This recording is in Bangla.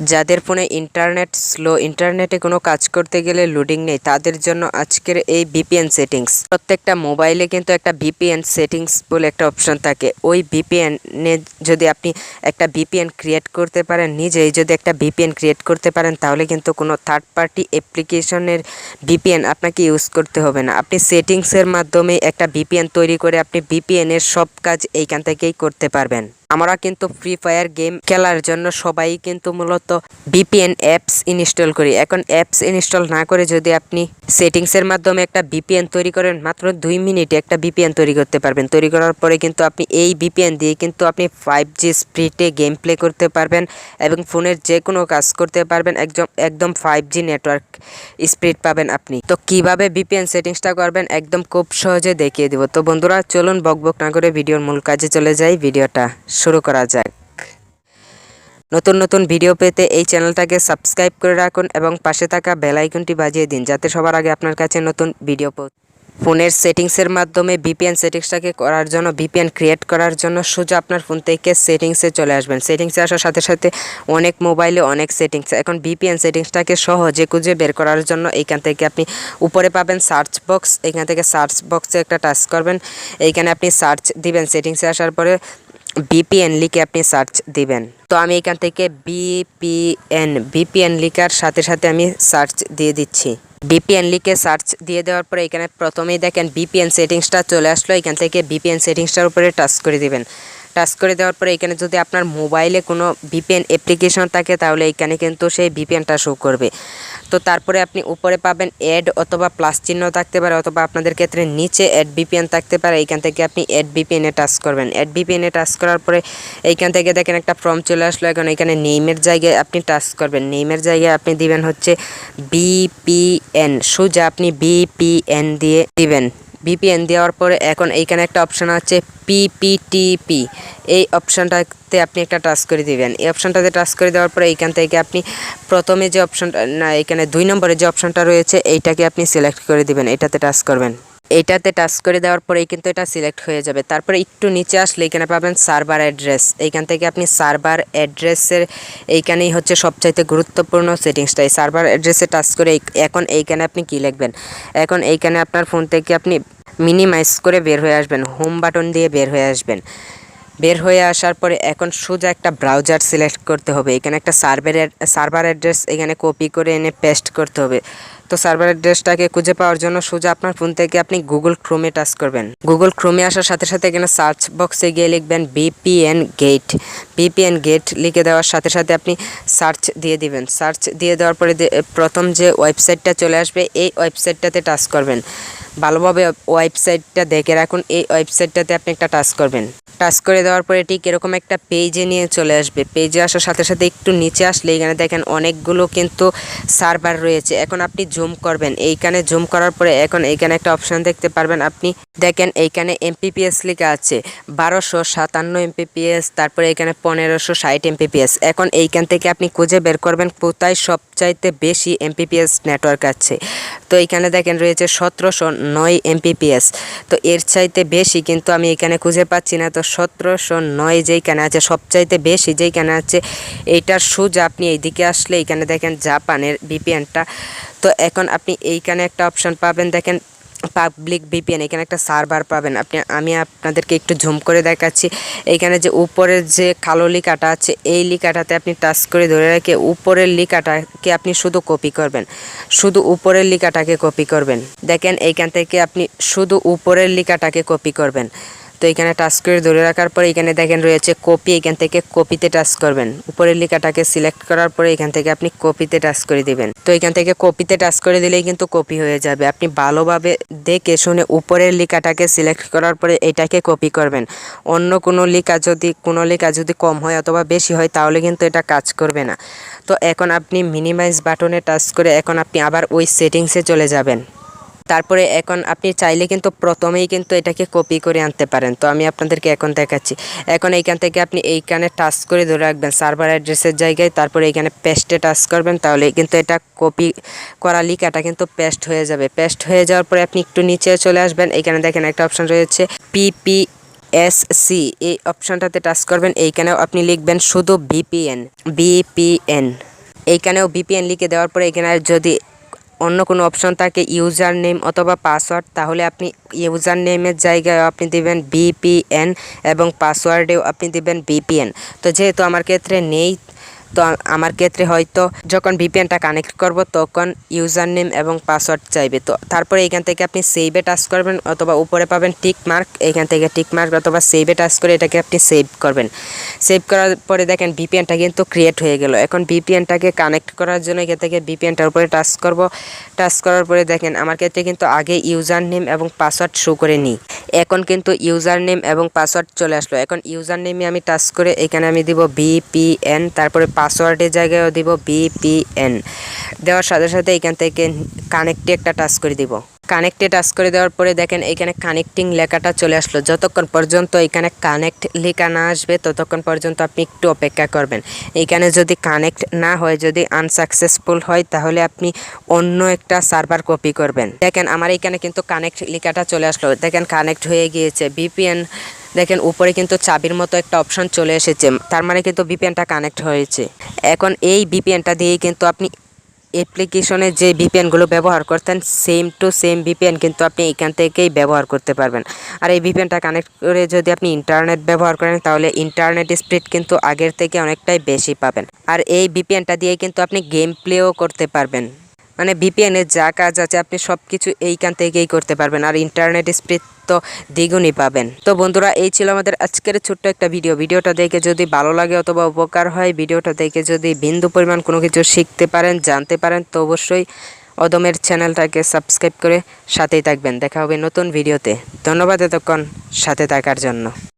যাদের ফোনে ইন্টারনেট স্লো, ইন্টারনেটে কোনো কাজ করতে গেলে লোডিং নেই, তাদের জন্য আজকের এই ভিপিএন সেটিংস। প্রত্যেকটা মোবাইলে কিন্তু একটা ভিপিএন সেটিংস বলে একটা অপশন থাকে। ওই ভিপিএনে যদি আপনি একটা ভিপিএন ক্রিয়েট করতে পারেন, নিজেই যদি একটা ভিপিএন ক্রিয়েট করতে পারেন, তাহলে কিন্তু কোনো থার্ড পার্টি অ্যাপ্লিকেশনের ভিপিএন আপনাকে ইউজ করতে হবে না। আপনি সেটিংসের মাধ্যমে একটা ভিপিএন তৈরি করে আপনি ভিপিএনের সব কাজ এইখান থেকেই করতে পারবেন। আমরা কিন্তু ফ্রি ফায়ার গেম খেলার জন্য সবাই কিন্তু মূলত ভিপিএন অ্যাপস ইনস্টল করি। এখন অ্যাপস ইনস্টল না করে যদি আপনি সেটিংসের মাধ্যমে একটা ভিপিএন তৈরি করেন, মাত্র 2 মিনিটে একটা ভিপিএন তৈরি করতে পারবেন। তৈরি করার পরে কিন্তু আপনি এই ভিপিএন দিয়ে কিন্তু আপনি 5G স্পিডে গেম প্লে করতে পারবেন এবং ফোনের যে কোনো কাজ করতে পারবেন। একদম 5G নেটওয়ার্ক স্পিড পাবেন আপনি। তো কিভাবে ভিপিএন সেটিংসটা করবেন একদম খুব সহজে দেখিয়ে দিব। তো বন্ধুরা, চলুন বকবক না করে ভিডিওর মূল কাজে চলে যাই। ভিডিওটা শুরু করা যাক। নতুন নতুন ভিডিও পেতে এই চ্যানেলটাকে সাবস্ক্রাইব করে রাখুন এবং পাশে থাকা বেল আইকনটি বাজিয়ে দিন, যাতে সবার আগে আপনার কাছে নতুন ভিডিও ফোনের সেটিংসের মাধ্যমে ভিপিএন সেটিংসটাকে করার জন্য, ভিপিএন ক্রিয়েট করার জন্য সোজা আপনার ফোন থেকে সেটিংসে চলে আসবেন। সেটিংসে আসার সাথে সাথে অনেক মোবাইলে অনেক সেটিংস। এখন ভিপিএন সেটিংসটাকে সহজে খুঁজে বের করার জন্য এইখান থেকে আপনি উপরে পাবেন সার্চ বক্স। এইখান থেকে সার্চ বক্সে একটা টাচ করবেন। এইখানে আপনি সার্চ দিবেন। সেটিংসে আসার পরে ভিপিএন লিখে আপনি সার্চ দিবেন। তো আমি এখান থেকে ভিপিএন লিখার সাথে সাথে আমি সার্চ দিয়ে দিচ্ছি। ভিপিএন লিখে সার্চ দিয়ে দেওয়ার পরে এখানে প্রথমেই দেখেন ভিপিএন সেটিংসটা চলে আসলো। এখান থেকে ভিপিএন সেটিংসটার উপরে টাচ করে দিবেন। টাচ করে দেওয়ার পরে এখানে যদি আপনার মোবাইলে কোনো ভিপিএন অ্যাপ্লিকেশন থাকে, তাহলে এখানে কিন্তু সেই ভিপিএনটা শো করবে। তো তারপরে আপনি উপরে পাবেন অ্যাড অথবা প্লাস চিহ্ন থাকতে পারে, অথবা আপনাদের ক্ষেত্রে নিচে অ্যাড ভিপিএন থাকতে পারে। এইখান থেকে আপনি অ্যাড ভিপিএনে টাচ করবেন। অ্যাড ভিপিএনে টাচ করার পরে এইখান থেকে দেখেন একটা ফর্ম চলে আসলো। এখন এখানে নেইমের জায়গায় আপনি টাচ করবেন। নেইমের জায়গায় আপনি দিবেন হচ্ছে ভিপিএন। সোজা আপনি ভিপিএন দিয়ে দিবেন। ভিপিএন দেওয়ার পরে এখন এইখানে একটা অপশন আছে পিপিটিপি। এই অপশানটাতে আপনি একটা টাচ করে দিবেন। এই অপশানটাতে টাচ করে দেওয়ার পরে এইখান থেকে আপনি প্রথমে যে অপশানটা, না এখানে 2 নম্বরে যে অপশানটা রয়েছে এইটাকে আপনি সিলেক্ট করে দিবেন। এটাতে টাচ করবেন। এইটাতে টাচ করে দেওয়ার পরেই কিন্তু এটা সিলেক্ট হয়ে যাবে। তারপরে একটু নিচে আসলে এখানে পাবেন সার্ভার অ্যাড্রেস। এইখান থেকে আপনি সার্ভার অ্যাড্রেসের এইখানেই হচ্ছে সবচাইতে গুরুত্বপূর্ণ সেটিংসটা। এই সার্ভার অ্যাড্রেসে টাচ করে এখন এইখানে আপনি কি লিখবেন। এখন এইখানে আপনার ফোন থেকে আপনি মিনিমাইজ করে বের হয়ে আসবেন। হোম বাটন দিয়ে বের হয়ে আসবেন। বের হয়ে আসার পরে এখন সোজা একটা ব্রাউজার সিলেক্ট করতে হবে। এখানে একটা সার্ভার অ্যাড্রেস এখানে কপি করে এনে পেস্ট করতে হবে। তো সার্ভার অ্যাড্রেসটাকে খুঁজে পাওয়ার জন্য সোজা আপনার ফোন থেকে আপনি গুগল ক্রোমে টাচ করবেন। গুগল ক্রোমে আসার সাথে সাথে এখানে সার্চ বক্সে গিয়ে লিখবেন ভিপিএন গেট। ভিপিএন গেট লিখে দেওয়ার সাথে সাথে আপনি সার্চ দিয়ে দিবেন। সার্চ দিয়ে দেওয়ার পরে প্রথম যে ওয়েবসাইটটা চলে আসবে, এই ওয়েবসাইটটাতে টাচ করবেন। ভালোভাবে ওয়েবসাইটটা দেখে রাখুন। এই ওয়েবসাইটটাতে আপনি একটা টাচ করবেন। টাচ করে দেওয়ার পরে ঠিক এরকম একটা পেজে নিয়ে চলে আসবে। পেজে আসার সাথে সাথে একটু নিচে আসলে এখানে দেখেন অনেকগুলো কিন্তু সার্ভার রয়েছে। এখন আপনি জুম করবেন। এইখানে জুম করার পরে এখন এইখানে একটা অপশান দেখতে পারবেন। আপনি দেখেন এইখানে এমপিপিএস লেখা আছে 1257 এমপিপিএস, তারপরে এখানে 1560 এমপিপিএস। এখন এইখান থেকে আপনি খুঁজে বের করবেন কোথায় সবচাইতে বেশি এমপিপিএস নেটওয়ার্ক আছে। তো এইখানে দেখেন রয়েছে 1709 এমপিপিএস। তো এর চাইতে বেশি কিন্তু আমি এখানে খুঁজে পাচ্ছি না। তো 1709 যেইখানে আছে, সবচাইতে বেশি যেইখানে আছে, এইটার সোজা আপনি এইদিকে আসলে এইখানে দেখেন জাপানের ভিপিএনটা। তো এখন আপনি এইখানে একটা অপশান পাবেন, দেখেন পাবলিক ভিপিএন। এখানে একটা সার্ভার পাবেন। আমি আপনাদেরকে একটু জুম করে দেখাচ্ছি। এইখানে যে উপরের যে কালো লিখাটা আছে, এই লিখাটাতে আপনি টাচ করে ধরে রেখে উপরের লিখাটাকে আপনি শুধু কপি করবেন। শুধু উপরের লিখাটাকে কপি করবেন। দেখেন এইখান থেকে আপনি শুধু উপরের লিখাটাকে কপি করবেন। তো এখানে টাচ করে ধরে রাখার পরে এখানে দেখেন রয়েছে কপি। এখান থেকে কপিতে টাচ করবেন। উপরের লেখাটাকে সিলেক্ট করার পরে এখান থেকে আপনি কপিতে টাচ করে দিবেন। তো এখান থেকে কপিতে টাচ করে দিলেই কিন্তু কপি হয়ে যাবে। আপনি ভালোভাবে দেখে শুনে উপরের লেখাটাকে সিলেক্ট করার পরে এটাকে কপি করবেন। অন্য কোনো লেখা যদি কম হয় অথবা বেশি হয়, তাহলে কিন্তু এটা কাজ করবে না। তো এখন আপনি মিনিমাইজ বাটনে টাচ করে এখন আপনি আবার ওই সেটিংসে চলে যাবেন। তারপরে এখন আপনি চাইলে কিন্তু প্রথমেই কিন্তু এটাকে কপি করে আনতে পারেন। তো আমি আপনাদেরকে এখন দেখাচ্ছি। এখন এইখান থেকে আপনি এইখানে টাচ করে ধরে রাখবেন সার্ভার অ্যাড্রেসের জায়গায়। তারপরে এইখানে পেস্টে টাচ করবেন, তাহলে কিন্তু এটা কপি করা লিখাটা কিন্তু পেস্ট হয়ে যাবে। পেস্ট হয়ে যাওয়ার পরে আপনি একটু নিচে চলে আসবেন। এইখানে দেখেন একটা অপশন রয়েছে পিপিএসসি। এই অপশনটাতে টাচ করবেন। এইখানেও আপনি লিখবেন শুধু ভিপিএন। এইখানেও ভিপিএন লিখে দেওয়ার পরে এখানে যদি অন্য কোনো অপশন থাকে ইউজার নেম অথবা পাসওয়ার্ড, তাহলে আপনি ইউজার নেমের জায়গায় আপনি দেবেন ভিপিএন এবং পাসওয়ার্ডেও আপনি দেবেন ভিপিএন। তো যেহেতু আমার ক্ষেত্রে নেই, তো আমার ক্ষেত্রে হয়তো যখন ভিপিএনটা কানেক্ট করব তখন ইউজার নেম এবং পাসওয়ার্ড চাইবে। তো তারপরে এখান থেকে আপনি সেভে টাচ করবেন অথবা উপরে পাবেন টিক মার্ক, এখান থেকে টিক মার্ক অথবা সেভে টাচ করে এটাকে আপনি সেভ করবেন। সেভ করার পরে দেখেন ভিপিএনটা কিন্তু ক্রিয়েট হয়ে গেল। এখন ভিপিএনটাকে কানেক্ট করার জন্য এখান থেকে ভিপিএনটার উপরে টাচ করব। টাচ করার পরে দেখেন আমার ক্ষেত্রে কিন্তু আগে ইউজার নেম এবং পাসওয়ার্ড শো করে নিই, এখন কিন্তু ইউজার নেম এবং পাসওয়ার্ড চলে আসলো। এখন ইউজার নেমে আমি টাচ করে এখানে আমি দিব ভিপিএন, তারপরে পাসওয়ার্ডের জায়গায়ও দিব ভিপিএন। দেওয়ার সাথে সাথে এখান থেকে কানেক্টে একটা টাচ করে দিব। কানেক্টে টাচ করে দেওয়ার পরে দেখেন এখানে কানেক্টিং লেখাটা চলে আসলো। যতক্ষণ পর্যন্ত এখানে কানেক্ট লেখা না আসবে ততক্ষণ পর্যন্ত আপনি একটু অপেক্ষা করবেন। এখানে যদি কানেক্ট না হয়, যদি আনসাকসেসফুল হয়, তাহলে আপনি অন্য একটা সার্ভার কপি করবেন। দেখেন আমার এখানে কিন্তু কানেক্ট লেখাটা চলে আসলো। দেখেন কানেক্ট হয়ে গিয়েছে। ভিপিএন দেখেন উপরে কিন্তু চাবির মতো একটা অপশন চলে এসেছে, তার মানে কিন্তু ভিপিএনটা কানেক্ট হয়েছে। এখন এই ভিপিএনটা দিয়েই কিন্তু আপনি অ্যাপ্লিকেশনে যে ভিপিএনগুলো ব্যবহার করতেন সেম টু সেম ভিপিএন কিন্তু আপনি এখান থেকেই ব্যবহার করতে পারবেন। আর এই ভিপিএনটা কানেক্ট করে যদি আপনি ইন্টারনেট ব্যবহার করেন তাহলে ইন্টারনেট স্পিড কিন্তু আগের থেকে অনেকটাই বেশি পাবেন। আর এই ভিপিএনটা দিয়ে কিন্তু আপনি গেম প্লেও করতে পারবেন। মানে ভিপিএনের যা কাজ আছে আপনি সব কিছু এইখান থেকেই করতে পারবেন, আর ইন্টারনেট স্পিড তো দ্বিগুণই পাবেন। তো বন্ধুরা, এই ছিল আমাদের আজকের ছোট্ট একটা ভিডিওটা দেখে যদি ভালো লাগে অথবা উপকার হয়, ভিডিওটা দেখে যদি বিন্দু পরিমাণ কোনো কিছু শিখতে পারেন, জানতে পারেন, তো অবশ্যই অদমের চ্যানেলটাকে সাবস্ক্রাইব করে সাথেই থাকবেন। দেখা হবে নতুন ভিডিওতে। ধন্যবাদ এতক্ষণ সাথে থাকার জন্য।